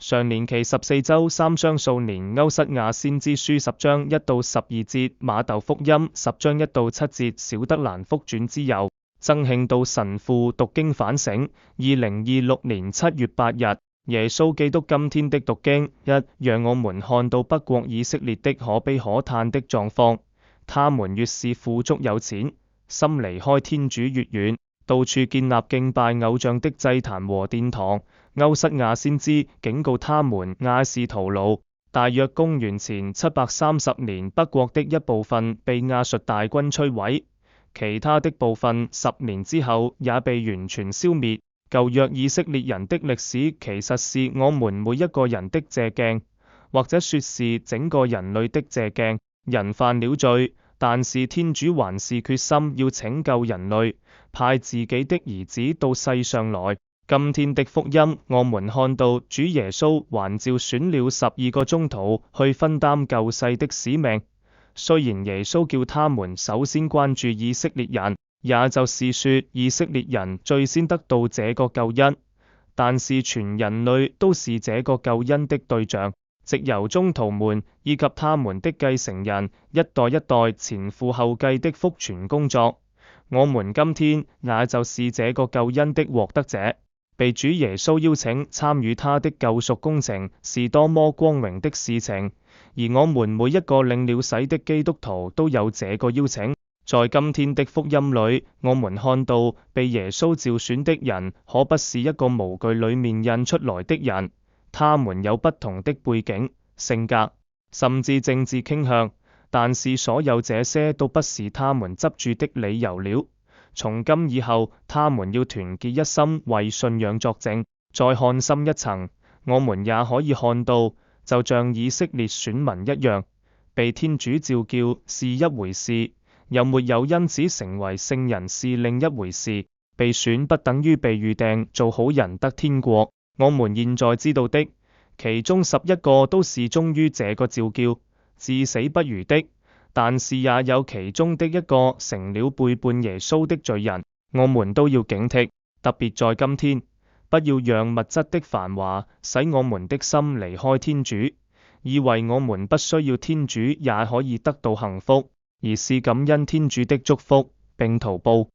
常年期14周3章數年歐瑟亞先知書10章1到12節，馬竇福音10章1到7節，小德蘭福傳之友，曾慶道神父讀經反省。2026年7月8日，耶穌基督今天的讀經1，讓我們看到北國以色列的可悲可嘆的狀況。他們越是富足有錢，心離開天主越遠，到處建立敬拜偶像的祭壇和殿堂。歐瑟亞先知警告他們亞視徒勞。大約公元前730年，北國的一部分被亞述大軍摧毀，其他的部分10年之後也被完全消滅。舊約以色列人的歷史其實是我們每一個人的借鏡，或者說是整個人類的借鏡。人犯了罪，但是天主還是決心要拯救人類，派自己的兒子到世上來。今天的福音，我們看到主耶穌還召選了12個宗徒去分擔救世的使命。雖然耶穌叫他們首先關注以色列人，也就是說以色列人最先得到這個救恩，但是全人類都是這個救恩的對象，藉由宗徒們以及他們的繼承人一代一代前赴後繼的福傳工作。我們今天也就是這個救恩的獲得者。被主耶穌邀請參與他的救贖工程是多麼光榮的事情，而我們每一個領了洗的基督徒都有這個邀請。在今天的福音裏，我們看到被耶穌召選的人可不是一個模具裏面印出來的人，他們有不同的背景、性格，甚至政治傾向，但是所有這些都不是他們執住的理由了。從今以後，他們要團結一心為信仰作證。再看深一層，我們也可以看到，就像以色列選民一樣，被天主召叫是一回事，有沒有因此成為聖人是另一回事。被選不等於被預定做好人得天國。我們現在知道的，其中11個都是忠於這個召叫，至死不渝的。但是也有其中的一個成了背叛耶穌的罪人，我們都要警惕，特別在今天，不要讓物質的繁華使我們的心離開天主，以為我們不需要天主也可以得到幸福，而是感恩天主的祝福，並圖報。